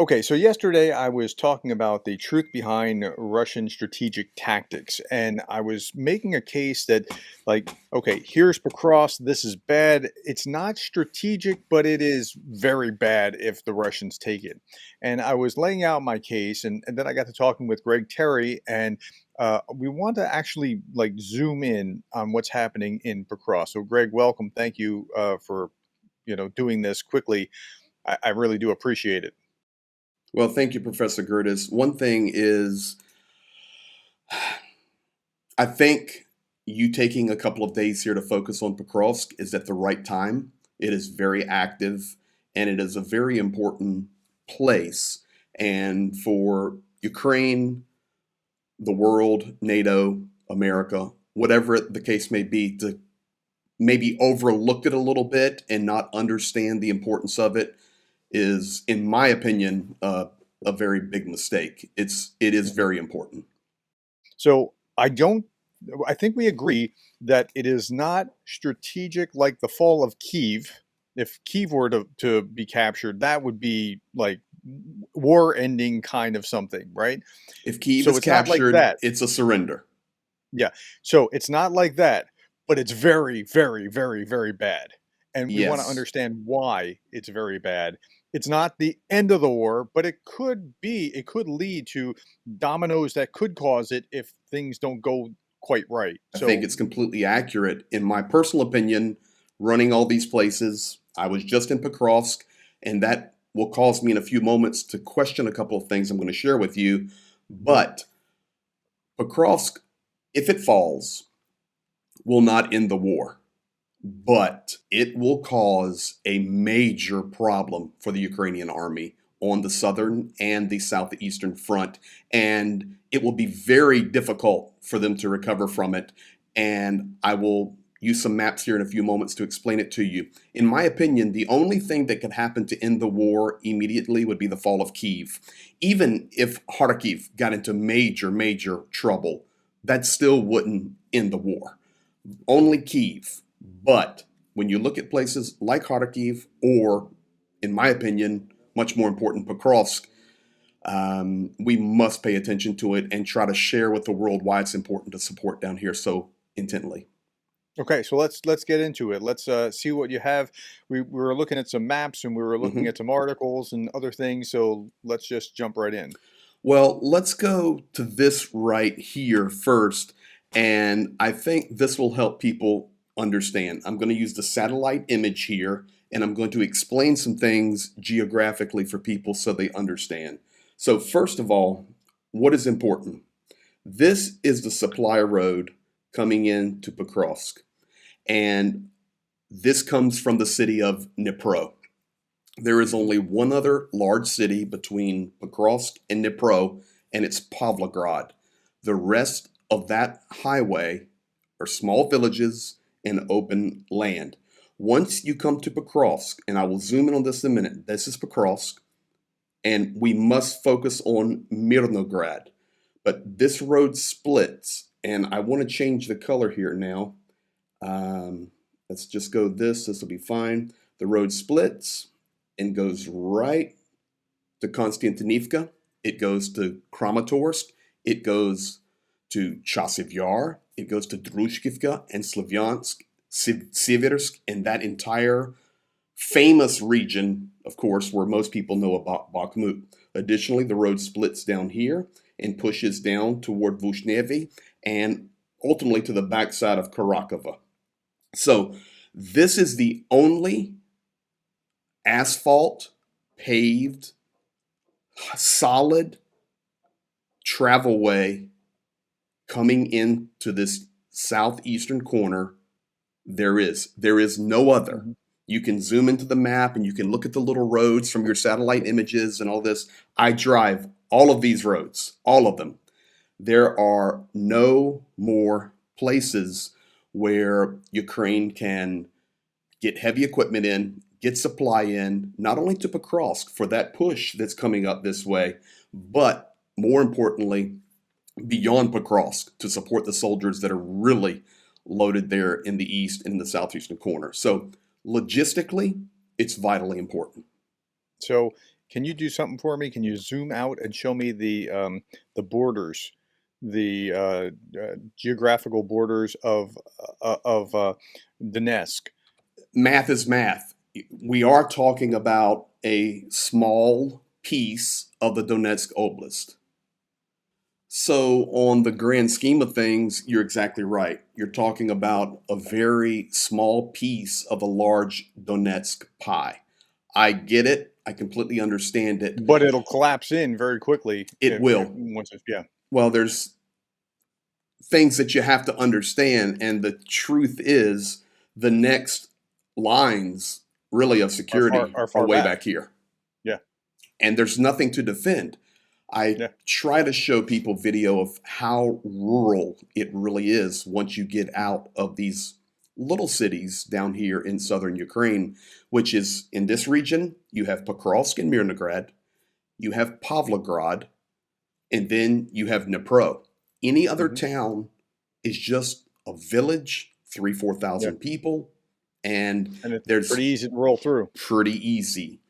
Okay, so yesterday I was talking about the truth behind Russian strategic tactics, and I was making a case that, okay, here's Pokrovsk, this is bad. It's not strategic, but it is very bad if the Russians take it. And I was laying out my case, and then I got to talking with Greg Terry, and we want to actually zoom in on what's happening in Pokrovsk. So, Greg, welcome. Thank you for doing this quickly. I really do appreciate it. Well, thank you, Professor Gerdes. One thing is, I think you taking a couple of days here to focus on Pokrovsk is at the right time. It is very active and it is a very important place. And for Ukraine, the world, NATO, America, whatever the case may be, to maybe overlook it a little bit and not understand the importance of it is, in my opinion, a very big mistake. It is very important. So I think we agree that it is not strategic like the fall of Kiev. If Kiev were to be captured, that would be like war ending kind of something, right? If Kyiv So is it's not like captured, that. it's a surrender. Yeah. So it's not like that, but it's very, very, very, very bad. And we want to Yes, understand why it's very bad. It's not the end of the war, but it could lead to dominoes that could cause it if things don't go quite right. I think So, it's completely accurate. In my personal opinion, running all these places, I was just in Pokrovsk, and that will cause me in a few moments to question a couple of things I'm going to share with you. mhm, But Pokrovsk, if it falls, will not end the war, but it will cause a major problem for the Ukrainian army on the southern and the southeastern front. And it will be very difficult for them to recover from it. And I will use some maps here in a few moments to explain it to you. In my opinion, the only thing that could happen to end the war immediately would be the fall of Kyiv. Even if Kharkiv got into major, major trouble, that still wouldn't end the war. Only Kyiv. But when you look at places like Kharkiv, or, in my opinion, much more important, Pokrovsk, we must pay attention to it and try to share with the world why it's important to support down here so intently. okay, so let's get into it. Let's see what you have. We were looking at some maps and we were looking hmm at some articles and other things. So let's just jump right in. Well, let's go to this right here first, and I think this will help people understand. I'm going to use the satellite image here, and I'm going to explain some things geographically for people so they understand. So, first of all, what is important? This is the supply road coming into Pokrovsk, and this comes from the city of Dnipro. There is Mhm. only one other large city between Pokrovsk and Dnipro, and it's Pavlograd. The rest of that highway are small villages and open land. Once you come to Pokrovsk, and I will zoom in on this in a minute, this is Pokrovsk, and we must focus on Mirnograd. But this road splits, and I want to change the color here now. Um, let's just go this will be fine. The road splits and goes right to Konstantinivka. It goes to Kramatorsk. It goes to Chasiv Yar. It goes to Drushkivka and Slavyansk, Siversk, and that entire famous region, of course, where most people know about Bakhmut. Additionally, the road splits down here and pushes down toward Vushnevy and ultimately to the backside of Karakova. So this is the only asphalt, paved, solid travel way coming into this southeastern corner. There is no other. Mhm. You can zoom into the map and you can look at the little roads from your satellite images and all this. I drive all of these roads, all of them. There are no more places where Ukraine can get heavy equipment in, get supply in, not only to Pokrovsk for that push that's coming up this way, but more importantly, beyond Pokrovsk to support the soldiers that are really loaded there in the east and in the southeastern corner. So logistically, it's vitally important. So Can you do something for me? Can you zoom out and show me the borders, the geographical borders of Donetsk? Math is math. We are talking about a small piece of the Donetsk Oblast. So, on the grand scheme of things, you're exactly right. You're talking about a very small piece of a large Donetsk pie. I get it. I completely understand it. But it'll collapse in very quickly It if will. once it's yeah. Well, there's things that you have to understand, and the truth is, the next lines really of security Are are far way back. back here, Yeah, and there's nothing to defend. I yeah. try to show people video of how rural it really is once you get out of these little cities down here in southern Ukraine, which is in this region, you have Pokrovsk and Mirnograd, you have Pavlograd, and then you have Dnipro. Any other Hmm. town is just a village, three, four Yeah, thousand people, and and it's there's pretty easy to roll through. pretty easy.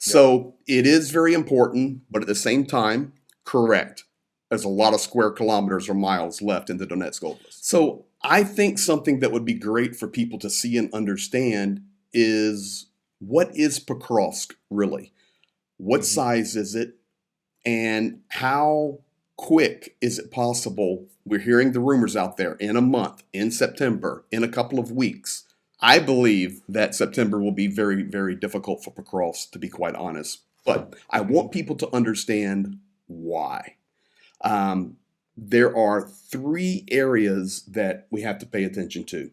Yeah. So it is very important, but at the same time, correct. There's a lot of square kilometers or miles left in the Donetsk Oblast. So I think something that would be great for people to see and understand is, what is Pokrovsk really? What Hmm. size is it? And how quick is it possible? We're hearing the rumors out there, in a month, in September, in a couple of weeks. I believe that September will be very, very difficult for Pokrovsk, to be quite honest. But I Hmm. want people to understand why. Um, there are three areas that we have to pay attention to.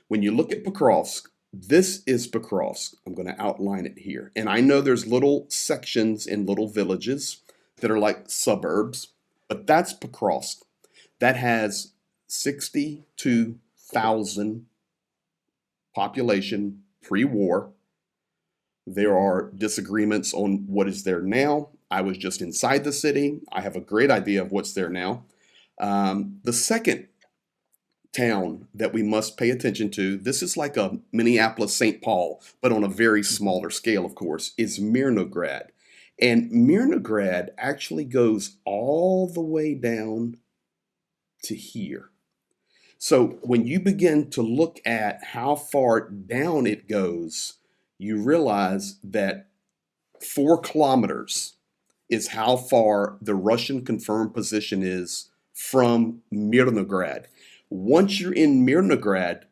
When you look at Pokrovsk, this is Pokrovsk. I'm going to outline it here. And I know there's little sections in little villages that are like suburbs, but that's Pokrovsk. That has 62,000 population pre-war. There Hmm. are disagreements on what is there now. I was just inside the city. I have a great idea of what's there now. The second town that we must pay attention to, this is like a Minneapolis St. Paul, but on a very Hmm. smaller scale, of course, is Mirnograd. And Mirnograd actually goes all the way down to here. So when you begin to look at how far down it goes, you realize that 4 kilometers is how far the Russian confirmed position is from Mirnograd. Once you're in Mirnograd,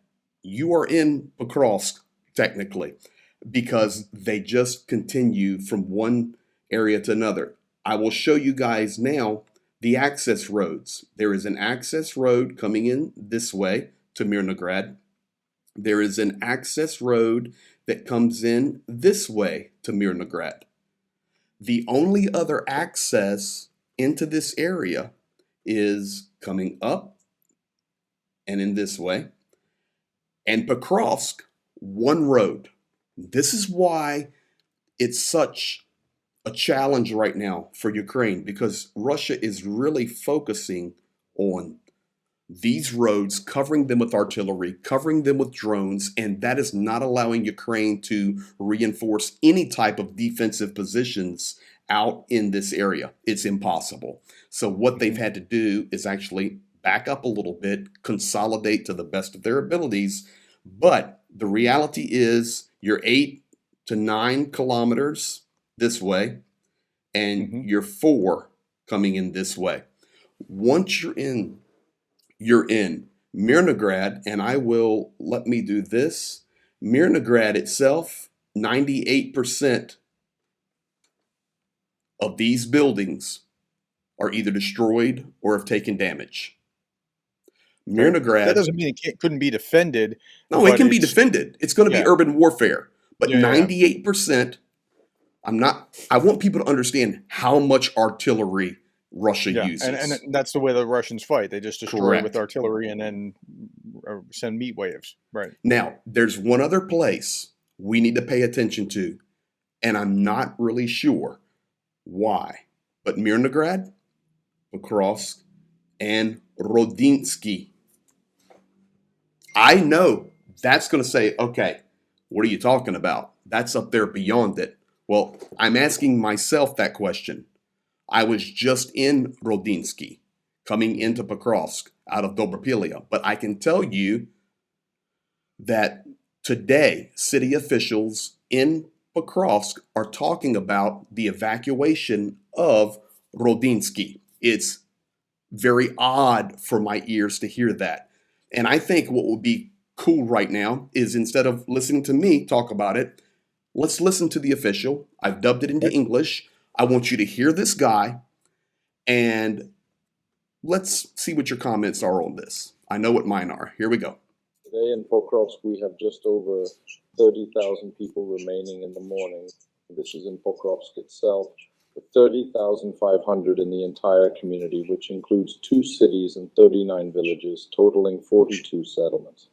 you are in Pokrovsk, technically, Hmm. because they just continue from one area to another. I will show you guys now the access roads. There is an access road coming in this way to Mirnograd. There is an access road that comes in this way to Mirnograd. The only other access into this area is coming up and in this way. And Pokrovsk, one road. This is why it's such a challenge right now for Ukraine, because Russia is really focusing on these roads, covering them with artillery, covering them with drones, and that is not allowing Ukraine to reinforce any type of defensive positions out in this area. It's impossible. So, what they've Hmm. had to do is actually back up a little bit, consolidate to the best of their abilities. But the reality is, you're 8 to 9 kilometers this way, and Hmm. you're 4 coming in this way. Once you're in Mirnograd, and I will let me do this. Mirnograd itself, 98% of these buildings are either destroyed or have taken damage. Okay. That Mirnograd, doesn't mean couldn't be defended, no, it but can be it's defended. It's going to be yeah, urban warfare. But yeah, yeah, 98%, I want people to understand how much artillery Russia yeah. uses. And that's the way the Russians fight. They just destroy with Correct. artillery and then send meat waves. Right. Now, there's one other place we need to pay attention to, and I'm not really sure why. But Mirnograd, Pokrovsk, and Rodinsky, I know that's going to say, okay, what are you talking about? That's up there beyond it. Well, I'm asking myself that question. I was just in Rodinsky, coming into Pokrovsk out of Dobropilia, but I can tell you that today city officials in Pokrovsk are talking about the evacuation of Rodinsky. It's very odd for my ears to hear that. And I think what would be cool right now is instead of listening to me talk about it, let's listen to the official. I've dubbed it into Okay. English. I want you to hear this guy and let's see what your comments are on this. I know what mine are. Here we go. Today in Pokrovsk, we have just over 30,000 people remaining in the morning. This is in Pokrovsk itself. 30,500 in the entire community, which includes 2 cities and 39 villages, totaling 42 settlements.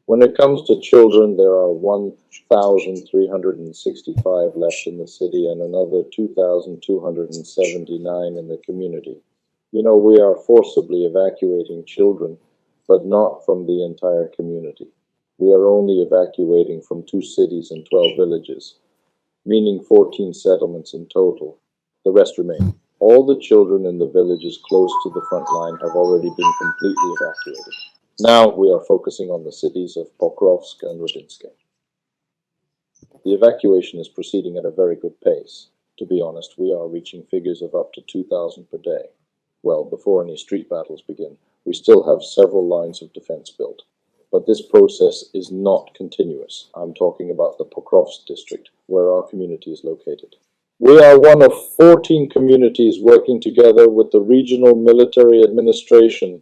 When it comes to children, there are 1,365 left in the city and another 2,279 in the community. You know, we are forcibly evacuating children, but not from the entire community. We are only evacuating from 2 cities and 12 villages, meaning 14 settlements in total. The rest remain. All the children in the villages close to the front line have already been completely evacuated. Now we are focusing on the cities of Pokrovsk and Rodinsky. The evacuation is proceeding at a very good pace. To be honest, we are reaching figures of up to 2,000 per day. Well, before any street battles begin, we still have several lines of defense built. But this process is not continuous. I'm talking about the Pokrovsk district, where our community is located. We are one of 14 communities working together with the regional military administration,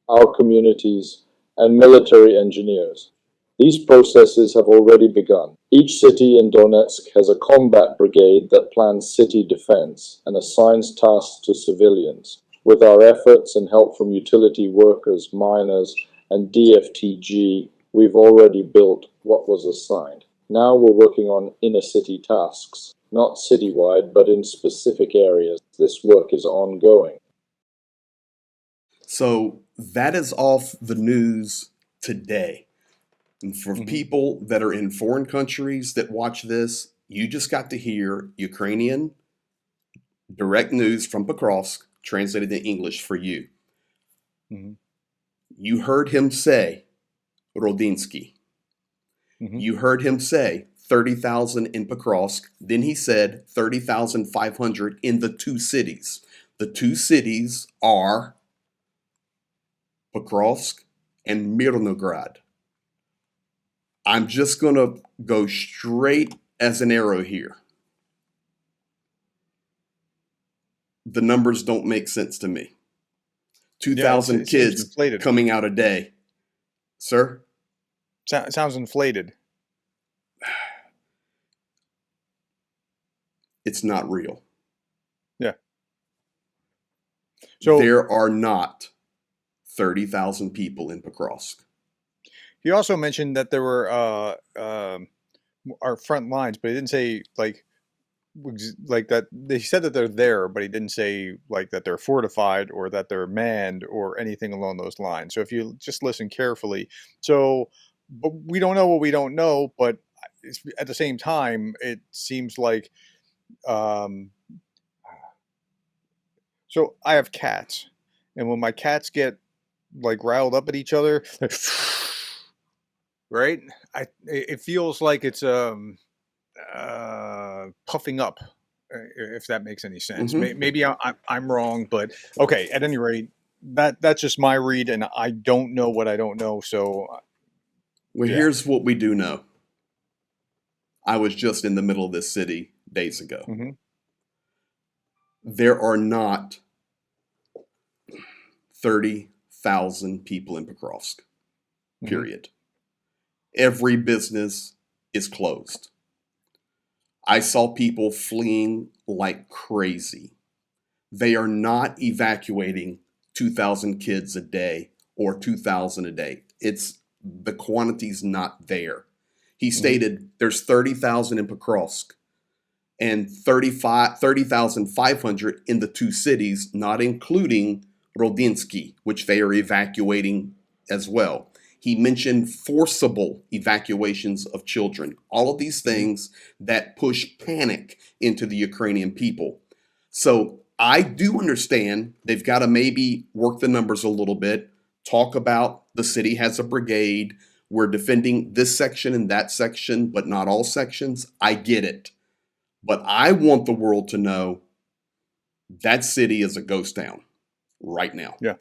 our communities, and military engineers. These processes have already begun. Each city in Donetsk has a combat brigade that plans city defense and assigns tasks to civilians. With our efforts and help from utility workers, miners, and DFTG, we've already built what was assigned. Now we're working on inner city tasks, not citywide, but in specific areas. This work is ongoing. So that is off the news today. And for people that are in foreign countries that watch this, you just got to hear Ukrainian direct news from Pokrovsk translated in English for you. Mm-hmm. You heard him say Rodinsky. Mm-hmm. You heard him say 30,000 in Pokrovsk. Then he said 30,500 in the 2 cities. The 2 cities are Pokrovsk and Mirnograd. I'm just going to go straight as an arrow here. The numbers don't make sense to me. 2,000 it seems kids inflated. coming out a day. Sir? Sounds inflated. It's not real. Yeah. So there are not 30,000 people in Pokrovsk. he also mentioned that there were our front lines, but he didn't say like that. They said that they're there, but he didn't say like that they're fortified or that they're manned or anything along those lines. So if you just listen carefully, but we don't know what we don't know, but at the same time, it seems like so I have cats, and when my cats get like riled up at each other, right? It feels like it's puffing up, if that makes any sense. Mm-hmm. Maybe I'm wrong, but okay. At any rate, that's just my read, and I don't know what I don't know. So Well, yeah. here's what we do know. I was just in the middle of this city days ago. Mm-hmm. There are not 30,000 people in Pokrovsk, period. Mm-hmm. Every business is closed. I saw people fleeing like crazy. They are not evacuating 2,000 kids a day or 2,000 a day. The quantity's not there. He stated there's 30,000 in Pokrovsk and 30,500 in the 2 cities, not including Rodinsky, which they are evacuating as well. He mentioned forcible evacuations of children, all of these things that push panic into the Ukrainian people. So I do understand they've got to maybe work the numbers a little bit, talk about the city has a brigade, we're defending this section and that section, but not all sections. I get it. But I want the world to know that city is a ghost town right now. Yeah.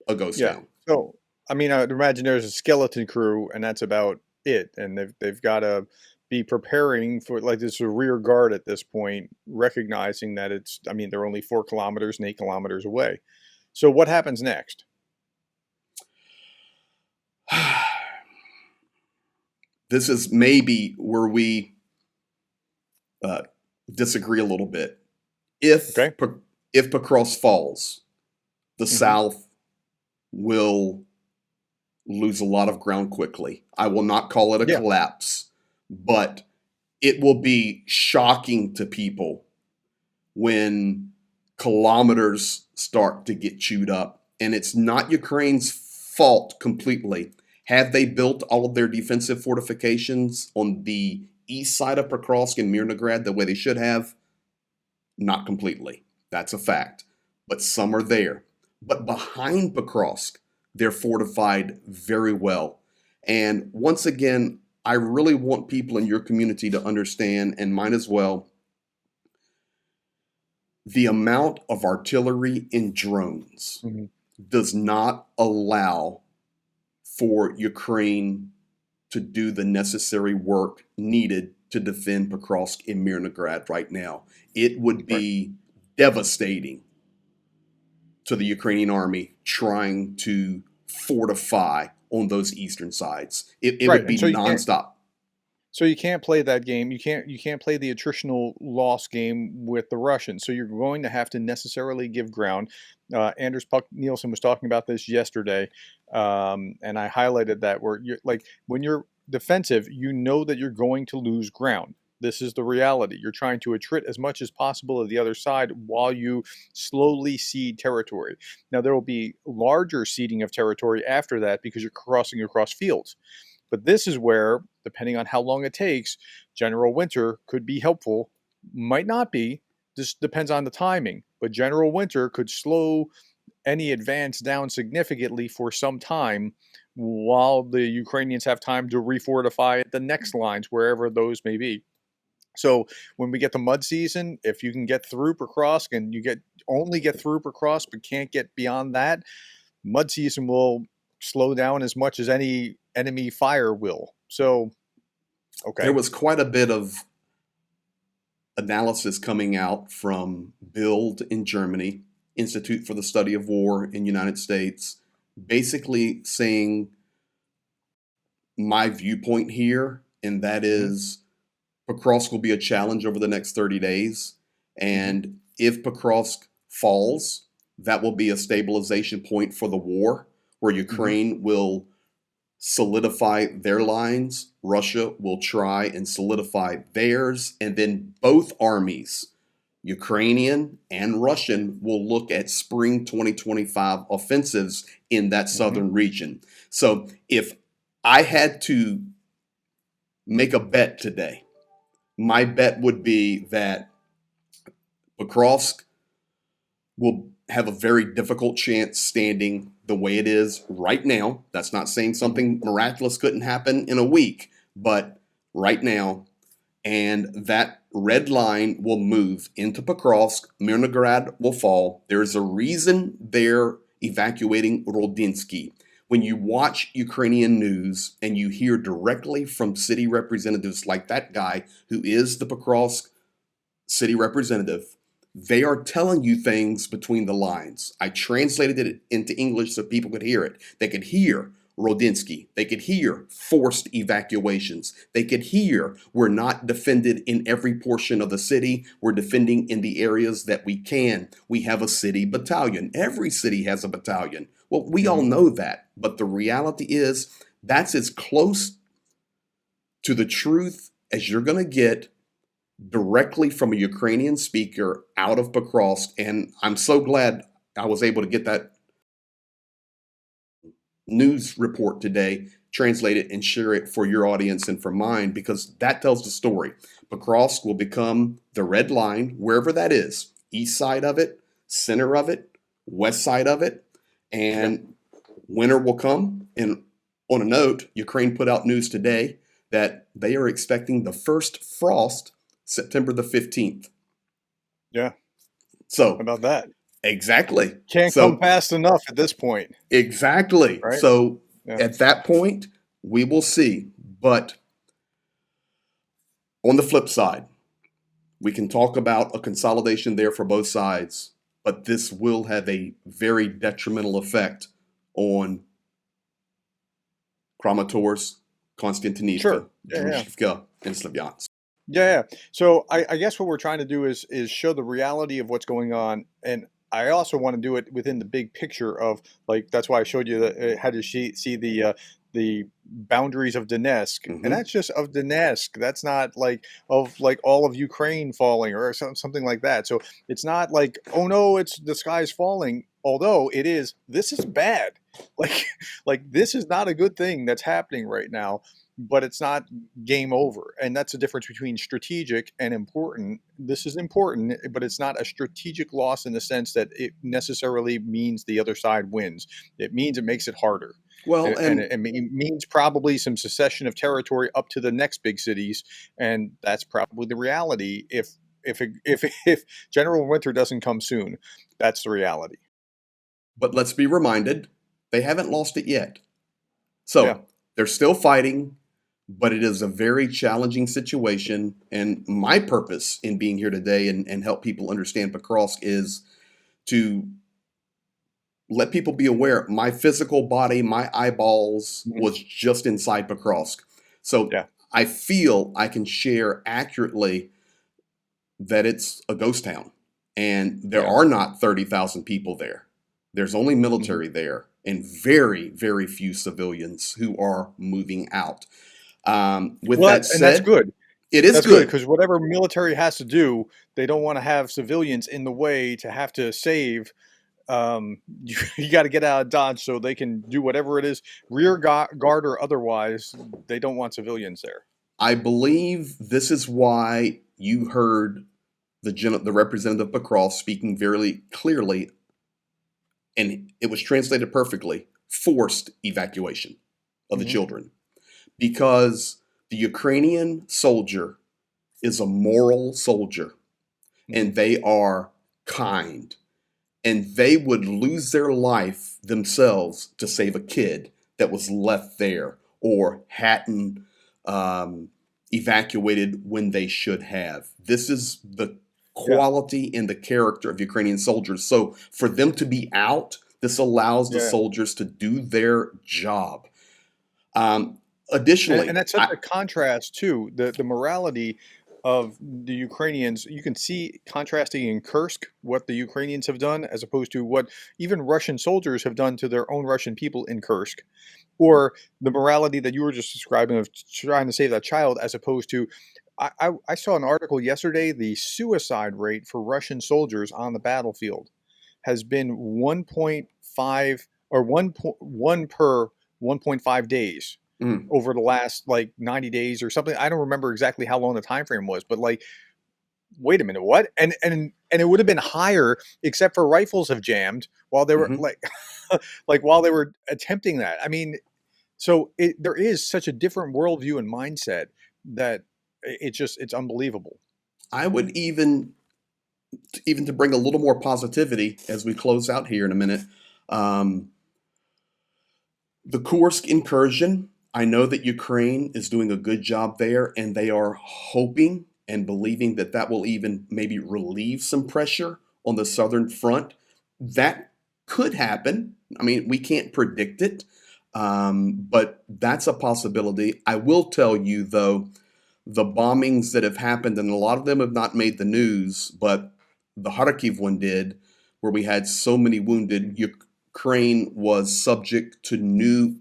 A ghost Yeah. town. So, I mean, I'd imagine there's a skeleton crew, and that's about it. And they've got to be preparing for like this a rear guard at this point, recognizing that it's. I mean, they're only 4 kilometers and 8 kilometers away. So, what happens next? This is maybe where we disagree a little bit. If Okay. if Pokrovsk falls, the hmm South will lose a lot of ground quickly. I will not call it a Yeah. collapse, but it will be shocking to people when kilometers start to get chewed up. And it's not Ukraine's fault completely. Have they built all of their defensive fortifications on the east side of Pokrovsk and Mirnograd the way they should have? Not completely. That's a fact. But some are there. But behind Pokrovsk, they're fortified very well. And once again, I really want people in your community to understand, and mine as well, the amount of artillery and drones hmm does not allow for Ukraine to do the necessary work needed to defend Pokrovsk and Mirnograd right now. It would Right. be devastating to the Ukrainian army trying to fortify on those eastern sides. It Right. would And be so you can't. nonstop. So you can't play that game. You can't play the attritional loss game with the Russians. So you're going to have to necessarily give ground. Anders Puck Nielsen was talking about this yesterday, and I highlighted that where you're like when you're defensive, you know that you're going to lose ground. This is the reality. You're trying to attrit as much as possible of the other side while you slowly cede territory. Now there will be larger ceding of territory after that because you're crossing across fields. But this is where, depending on how long it takes, General Winter could be helpful, might not be. This depends on the timing. But General Winter could slow any advance down significantly for some time while the Ukrainians have time to refortify at the next lines, wherever those may be. So when we get to mud season, if you can get through Pokrovsk and you only get through Pokrovsk but can't get beyond that, mud season will slow down as much as any enemy fire will. So, There okay. was quite a bit of analysis coming out from BUILD in Germany, Institute for the Study of War in the United States, basically saying my viewpoint here, and that hmm is Pokrovsk will be a challenge over the next 30 days. hmm And if Pokrovsk falls, that will be a stabilization point for the war where hmm Ukraine will solidify their lines. Russia will try and solidify theirs. And then both armies, Ukrainian and Russian, will look at spring 2025 offensives in that hmm southern region. So if I had to make a bet today, my bet would be that Pokrovsk will have a very difficult chance standing the way it is right now. That's not saying hmm something miraculous couldn't happen in a week, but right now, and that red line will move into Pokrovsk. Mirnograd will fall. There's a reason they're evacuating Rodinsky. When you watch Ukrainian news and you hear directly from city representatives like that guy who is the Pokrovsk city representative, they are telling you things between the lines. I translated it into English so people could hear it. They could hear Rodinsky. They could hear forced evacuations. They could hear we're not defended in every portion of the city. We're defending in the areas that we can. We have a city battalion. Every city has a battalion. Well, we all hmm know that. But the reality is that's as close to the truth as you're going to get directly from a Ukrainian speaker out of Pokrovsk. And I'm so glad I was able to get that news report today. translate it and share it for your audience and for mine, because that tells the story. Pokrovsk will become the red line, wherever that is, east side of it, center of it, west side of it, Yep. and winter will come. And on a note, Ukraine put out news today that they are expecting the first frost September the 15th. Yeah. How So, about that? exactly. Can't come So, fast enough at this point, exactly. right? So, Yeah. at that point, we will see. But on the flip side, we can talk about a consolidation there for both sides, but this will have a very detrimental effect on Kramatorsk, Sure. Konstantinivka, Yeah, yeah. Druzhkivka, and Slavyansk. Yeah, yeah. So I guess what we're trying to do is show the reality of what's going on, and I also want to do it within the big picture of, like, that's why I showed you that how to see the boundaries of Donetsk, and Hmm. that's just of Donetsk. That's not like of like all of Ukraine falling or something like that. So it's not like, oh no, it's the sky's falling. Although it is, this is bad. Like like this is not a good thing that's happening right now, but it's not game over. And that's the difference between strategic and important. This is important, but it's not a strategic loss in the sense that it necessarily means the other side wins. It means it makes it harder. Well, And and it means probably some secession of territory up to the next big cities, and that's probably the reality. If General Winter doesn't come soon, that's the reality. but let's be reminded, they haven't lost it yet. Yeah. So they're still fighting, but it is a very challenging situation. And my purpose in being here today and help people understand Pokrovsk is to let people be aware my physical body, my eyeballs Mhm. was just inside Pokrovsk. So Yeah. I feel I can share accurately that it's a ghost town and there Yeah. are not 30,000 people there. There's only Mhm. military there and very, very few civilians who are moving out. With Well, that and that's said, good. it is That's good good. because whatever military has to do, they don't want to have civilians in the way to have to save. You got to get out of Dodge so they can do whatever it is, guard or otherwise. They don't want civilians there. I believe this is why you heard the representative Pokrovsk speaking very clearly, and it was translated perfectly, forced evacuation of the Hmm. children. Because the Ukrainian soldier is a moral soldier Hmm. and they are kind and they would lose their life themselves to save a kid that was left there or hadn't um, evacuated when they should have. This is the Yeah, quality and the character of Ukrainian soldiers. So for them to be out, this allows the yeah, soldiers to do their job. Um, and additionally, that's such a contrast too. The morality of the Ukrainians. You can see contrasting in Kursk what the Ukrainians have done as opposed to what even Russian soldiers have done to their own Russian people in Kursk, or the morality that you were just describing of trying to save that child as opposed to I saw an article yesterday. The suicide rate for Russian soldiers on the battlefield has been 1.5 or 1.1 per 1.5 days mm, over the last like 90 days or something. I don't remember exactly how long the time frame was, but like, wait a minute, what? And it would have been higher except for rifles have jammed while they were mhm. like like while they were attempting that. I mean, so there is such a different worldview and mindset that it's unbelievable. I would even to bring a little more positivity as we close out here in a minute. Um, the Kursk incursion, I know that Ukraine is doing a good job there, and they are hoping and believing that that will even maybe relieve some pressure on the southern front. That could happen. I mean, we can't predict it, but that's a possibility. I will tell you, though, the bombings that have happened, and a lot of them have not made the news, but the Kharkiv one did, where we had so many wounded. Mhm. Ukraine was subject to new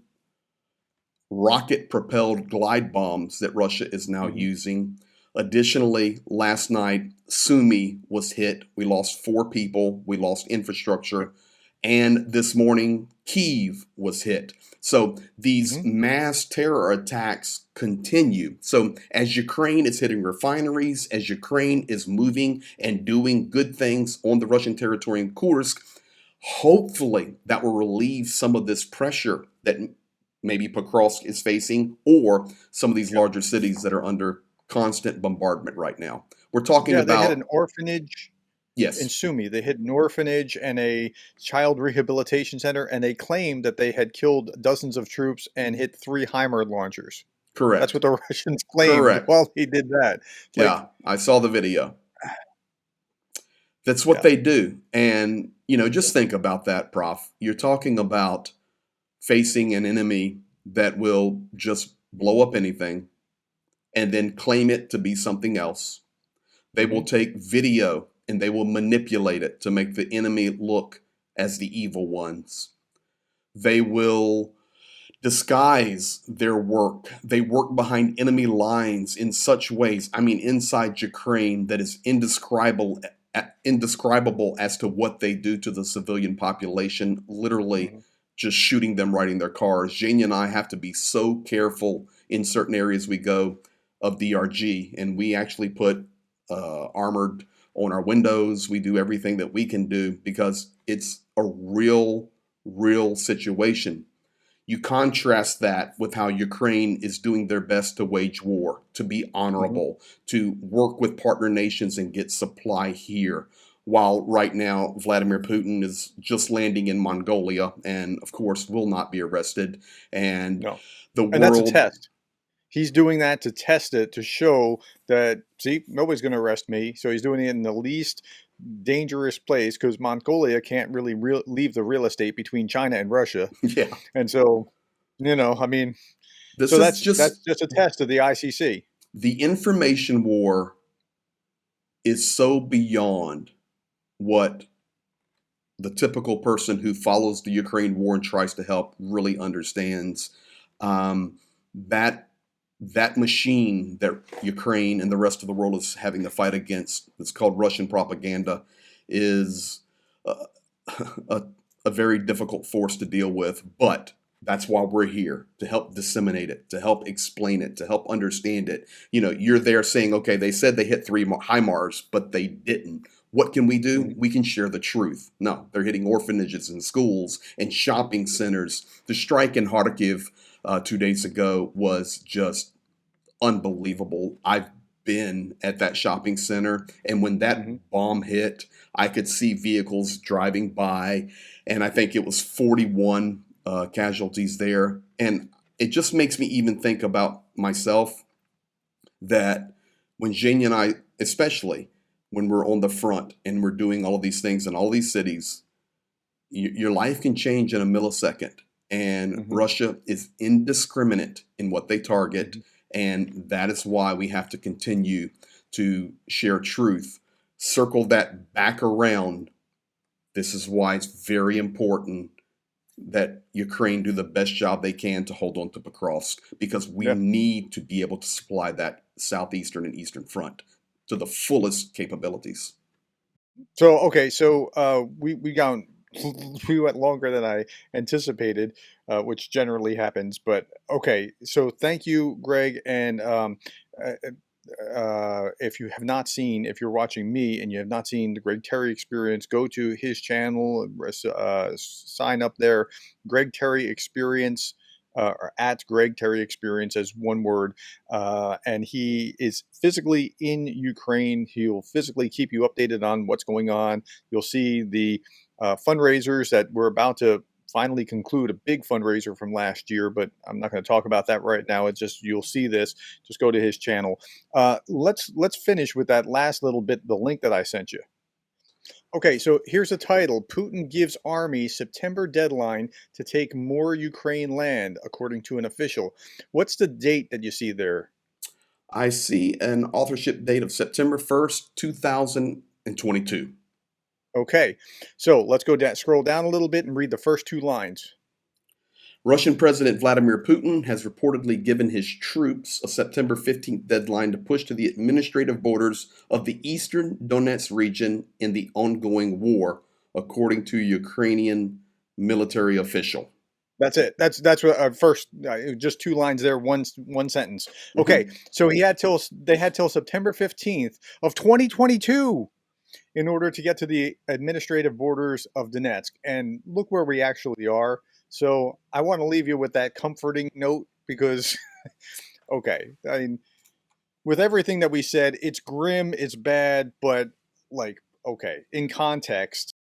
rocket propelled glide bombs that Russia is now Mhm. using. Additionally, last night, Sumy was hit. We lost 4 people, we lost Yeah. infrastructure. And this morning, Kyiv was hit. So these Hmm. mass terror attacks continue. So as Ukraine is hitting refineries, as Ukraine is moving and doing good things on the Russian territory in Kursk, hopefully that will relieve some of this pressure that maybe Pokrovsk is facing, or some of these larger cities that are under constant bombardment right now. We're talking Yeah, they hit about, an orphanage in yes, Sumy. They hit an orphanage and a child rehabilitation center, and they claimed that they had killed dozens of troops and hit 3 HIMARS launchers. That's correct, what the Russians claimed correct. while they did that. Like, Yeah, I saw the video. That's what yeah. they do. And, just think about that, Prof. You're talking about facing an enemy that will just blow up anything and then claim it to be something else. They will Hmm. take video and they will manipulate it to make the enemy look as the evil ones. They will disguise their work. They work behind enemy lines in such ways, I mean, inside Ukraine, that is indescribable as to what they do to the civilian population, literally Hmm. just shooting them right in their cars. Jane and I have to be so careful in certain areas we go of DRG, and we actually put armored on our windows. We do everything that we can do because it's a real situation. You contrast that with how Ukraine is doing their best to wage war, to be Hmm. honorable, to work with partner nations and get supply here. While right now, Vladimir Putin is just landing in Mongolia and, of course, will not be arrested. And No. the And that's a world, test. He's doing that to test it, to show that, see, nobody's going to arrest me. So he's doing it in the least dangerous place because Mongolia can't really leave the real estate between China and Russia. yeah, And so, I mean, this so is that's just just a test of the ICC. the information war is so beyond what the typical person who follows the Ukraine war and tries to help really understands. Um, that that machine that Ukraine and the rest of the world is having to fight against, that's called Russian propaganda, is uh, a, a very difficult force to deal with. But that's why we're here, to help disseminate it, to help explain it, to help understand it. You're there saying, okay, they said they hit 3 HIMARS, but they didn't. What can we do? Mhm. We can share the truth. No, they're hitting orphanages and schools and shopping centers. The strike in Kharkiv 2 days ago was just unbelievable. I've been at that shopping center, and when Mhm. that bomb hit, I could see vehicles driving by, and I think it was 41 casualties there. And it just makes me even think about myself, that when Jane and I, especially when we're on the front and we're doing all of these things in all these cities, your life can change in a millisecond. And Mhm. Russia is indiscriminate in what they target. Mhm. And that is why we have to continue to share truth, circle that back around. This is why it's very important that Ukraine do the best job they can to hold on to Pokrovsk, because we Yeah. need to be able to supply that southeastern and eastern front to the fullest capabilities. So okay, so we got we went longer than I anticipated, which generally happens. But okay, so thank you, Greg. And uh, if you have not seen, if you're watching me and you have not seen the Greg Terry Experience, go to his channel, sign up there, Greg Terry Experience. Or at Greg Terry Experience as one word, and he is physically in Ukraine. He'll physically keep you updated on what's going on. You'll see the fundraisers that we're about to finally conclude, a big fundraiser from last year, but I'm not going to talk about that right now. It's just, you'll see this. Just go to his channel. Let's finish with that last little bit, the link that I sent you. Okay, so here's the title: Putin gives army September deadline to take more Ukraine land, according to an official. What's the date that you see there? I see an authorship date of September 1st, 2022. Okay, so let's go down, scroll down a little bit and read the first 2 lines. Russian President Vladimir Putin has reportedly given his troops a September 15th deadline to push to the administrative borders of the eastern Donetsk region in the ongoing war, according to Ukrainian military official. That's it. That's what first just two lines there, one sentence. Okay, Hmm. so they had till September 15th of 2022 in order to get to the administrative borders of Donetsk, and look where we actually are. So I want to leave you with that comforting note because okay, I mean, with everything that we said, it's grim, it's bad, but like okay, in context,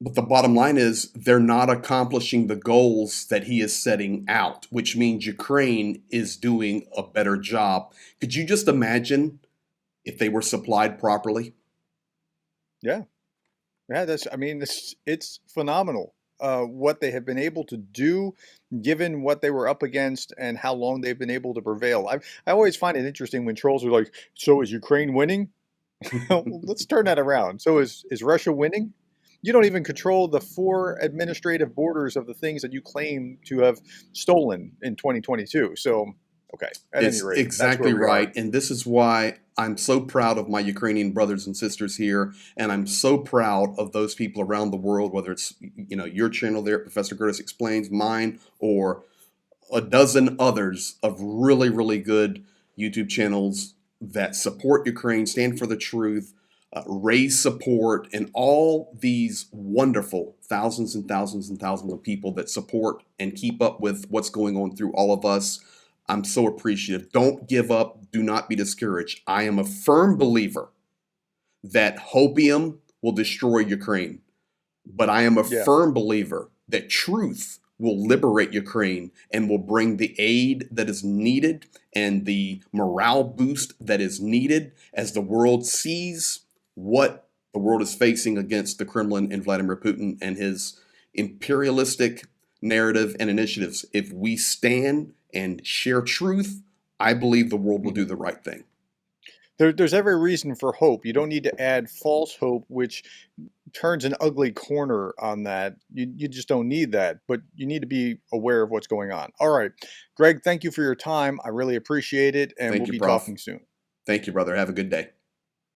But the bottom line is they're not accomplishing the goals that he is setting out, which means Ukraine is doing a better job. Could you just imagine if they were supplied properly? yeah. Yeah, that's. I mean, it's phenomenal what they have been able to do, given what they were up against and how long they've been able to prevail. I always find it interesting when trolls are like, "So is Ukraine winning?" Let's turn that around. So is Russia winning? You don't even control the four administrative borders of the things that you claim to have stolen in 2022. So, okay, at any It's rate, that's where exactly we are. right. And this is why I'm so proud of my Ukrainian brothers and sisters here. And I'm so proud of those people around the world, whether it's, your channel there, Professor Gerdes Explains, mine, or a dozen others of really, really good YouTube channels that support Ukraine, stand for the truth, raise support, and all these wonderful thousands and thousands and thousands of people that support and keep up with what's going on through all of us. I'm so appreciative. Don't give up. Do not be discouraged. I am a firm believer that hopium will destroy Ukraine. But I am a Yeah. firm believer that truth will liberate Ukraine and will bring the aid that is needed and the morale boost that is needed as the world sees what the world is facing against the Kremlin and Vladimir Putin and his imperialistic narrative and initiatives. If we stand and share truth, I believe the world will do Mhm. the right thing. There's every reason for hope. You don't need to add false hope, which turns an ugly corner on that. You just don't need that, but you need to be aware of what's going on. All right, Greg, thank you for your time. I really appreciate it, and Thank we'll you, be Prof. talking soon. Thank you, brother. Have a good day.